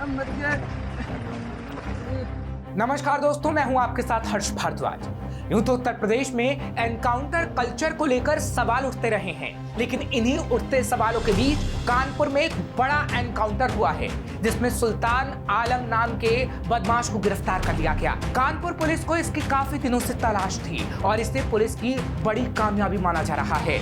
मर गया। नमस्कार दोस्तों, मैं हूं आपके साथ हर्ष भारद्वाज। यूं तो उत्तर प्रदेश में एनकाउंटर कल्चर को लेकर सवाल उठते रहे हैं, लेकिन इन्हीं उठते सवालों के बीच कानपुर में एक बड़ा एनकाउंटर हुआ है, जिसमें सुल्तान आलम नाम के बदमाश को गिरफ्तार कर लिया गया। कानपुर पुलिस को इसकी काफी दिनों से तलाश थी और इसे पुलिस की बड़ी कामयाबी माना जा रहा है।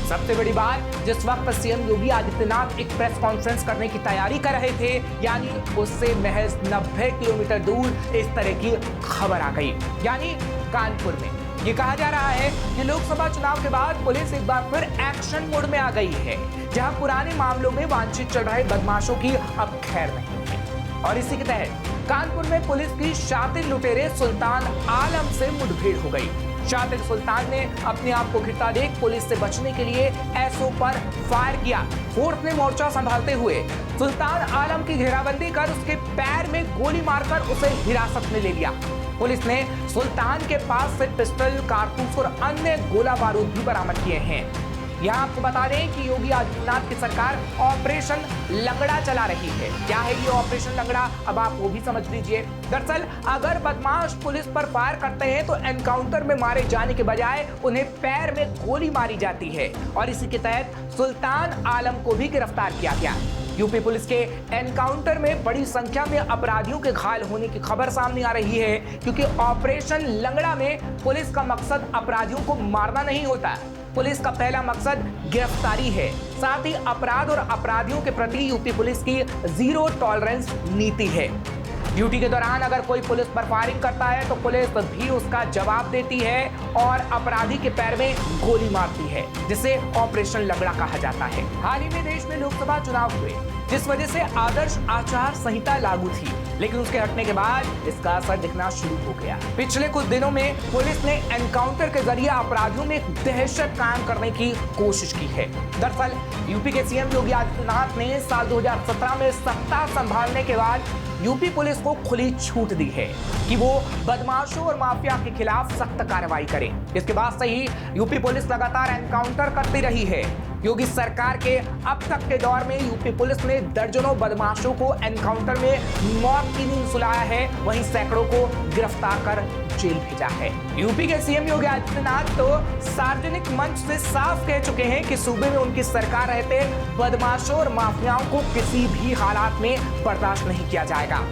सबसे बड़ी बात, जिस वक्त सीएम योगी आदित्यनाथ एक प्रेस कॉन्फ्रेंस करने की तैयारी कर रहे थे, यानी उससे महज 90 किलोमीटर दूर इस तरह की खबर आ गई। यानी कानपुर में ये कहा जा रहा है कि लोकसभा चुनाव के बाद पुलिस एक बार फिर एक्शन मोड में आ गई है, जहां पुराने मामलों में वांछित चल रहे बदमाशों की अब खैर नहीं है। और इसी के तहत कानपुर में पुलिस की शातिर लुटेरे सुल्तान आलम से मुठभेड़ हो गई। शातिर सुल्तान ने अपने आप को घिरता देख पुलिस से बचने के लिए एसओ पर फायर किया। फोर्स ने मोर्चा संभालते हुए सुल्तान आलम की घेराबंदी कर उसके पैर में गोली मारकर उसे हिरासत में ले लिया। पुलिस ने सुल्तान के पास से पिस्टल, कारतूस और अन्य गोला बारूद भी बरामद किए हैं। यहाँ आपको बता दें कि योगी आदित्यनाथ की सरकार ऑपरेशन लंगड़ा चला रही है। क्या है ये ऑपरेशन लंगड़ा, अब आप वो भी समझ लीजिए। दरअसल अगर बदमाश पुलिस पर फायर करते हैं तो एनकाउंटर में मारे जाने के बजाय उन्हें पैर में गोली मारी जाती है, और इसी के तहत सुल्तान आलम को भी गिरफ्तार किया गया। यूपी पुलिस के एनकाउंटर में बड़ी संख्या में अपराधियों के घायल होने की खबर सामने आ रही है, क्योंकि ऑपरेशन लंगड़ा में पुलिस का मकसद अपराधियों को मारना नहीं होता। पुलिस का पहला मकसद गिरफ्तारी है। साथ ही अपराध और अपराधियों के प्रति यूपी पुलिस की जीरो टॉलरेंस नीति है। ड्यूटी के दौरान अगर कोई पुलिस पर फायरिंग करता है तो पुलिस भी उसका जवाब देती है और अपराधी के पैर में गोली मारती है, जिसे ऑपरेशन लंगड़ा कहा जाता है। हाल ही में देश में लोकसभा चुनाव हुए, जिस वजह से आदर्श आचार संहिता लागू थी, लेकिन उसके हटने के बाद इसका असर दिखना शुरू हो गया। पिछले कुछ दिनों में पुलिस ने एनकाउंटर के जरिए अपराधियों में एक दहशत कायम करने की कोशिश की है। दरअसल यूपी के सीएम योगी आदित्यनाथ ने साल 2017 में सत्ता संभालने के बाद यूपी पुलिस को खुली छूट दी है कि वो बदमाशों और माफिया के खिलाफ सख्त कार्रवाई करे। इसके बाद से ही यूपी पुलिस लगातार एनकाउंटर करती रही है। योगी सरकार के अब तक के दौर में यूपी पुलिस ने दर्जनों बदमाशों को एनकाउंटर में मौत की नींद सुलाया है, वहीं सैकड़ों को गिरफ्तार कर जेल भेजा है। यूपी के सीएम योगी आदित्यनाथ तो सार्वजनिक मंच से साफ कह चुके हैं कि सूबे में उनकी सरकार रहते बदमाशों और माफियाओं को किसी भी हालात में बर्दाश्त नहीं किया जाएगा।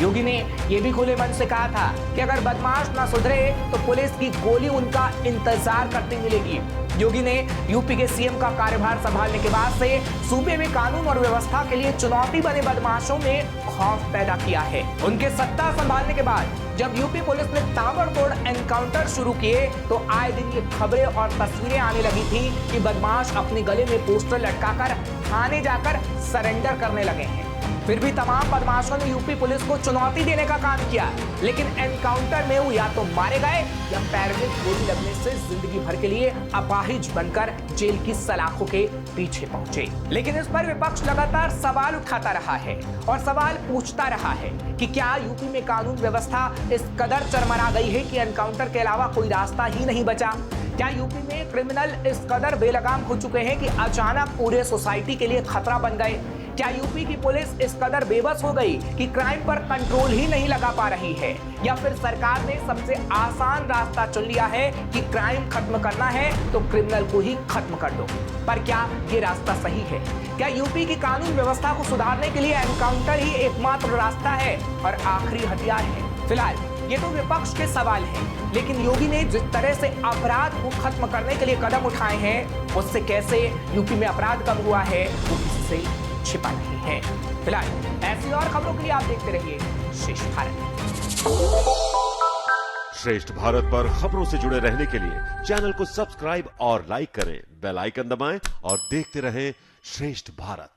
योगी ने यह भी खुले मन से कहा था कि अगर बदमाश ना सुधरे तो पुलिस की गोली उनका इंतजार करती मिलेगी। योगी ने यूपी के सीएम का कार्यभार संभालने के बाद से सूबे में कानून और व्यवस्था के लिए चुनौती बने बदमाशों में खौफ पैदा किया है। उनके सत्ता संभालने के बाद जब यूपी पुलिस ने ताबड़तोड़ एनकाउंटर शुरू किए तो आए दिन ये खबरें और तस्वीरें आने लगी थी कि बदमाश अपने गले में पोस्टर लटकाकर थाने जाकर सरेंडर करने लगे हैं। फिर भी तमाम बदमाशों ने यूपी पुलिस को चुनौती देने का काम किया, लेकिन एनकाउंटर में वो या तो मारे गए या पैर में गोली लगने से जिंदगी भर के लिए अपाहिज बनकर जेल की सलाखों के पीछे पहुंचे। लेकिन इस पर विपक्ष लगातार सवाल उठाता रहा है और सवाल पूछता रहा है कि क्या यूपी में कानून व्यवस्था इस कदर चरमरा गई है कि एनकाउंटर के अलावा कोई रास्ता ही नहीं बचा? क्या यूपी में क्रिमिनल इस कदर बेलगाम हो चुके हैं कि अचानक पूरे सोसाइटी के लिए खतरा बन गए? क्या यूपी की पुलिस इस कदर बेबस हो गई कि क्राइम पर कंट्रोल ही नहीं लगा पा रही है? या फिर सरकार ने सबसे आसान रास्ता चुन लिया है कि क्राइम खत्म करना है तो क्रिमिनल को ही खत्म कर दो? पर क्या ये रास्ता सही है? क्या यूपी की कानून व्यवस्था को सुधारने के लिए एनकाउंटर ही एकमात्र रास्ता है और आखिरी हथियार है? फिलहाल ये तो विपक्ष के सवाल हैं, लेकिन योगी ने जिस तरह से अपराध को खत्म करने के लिए कदम उठाए हैं, उससे कैसे यूपी में अपराध कम हुआ है वो किसी से छिपा नहीं है। फिलहाल ऐसी और खबरों के लिए आप देखते रहिए श्रेष्ठ भारत। श्रेष्ठ भारत पर खबरों से जुड़े रहने के लिए चैनल को सब्सक्राइब और लाइक करें, बेल आइकन दबाएं और देखते रहें श्रेष्ठ भारत।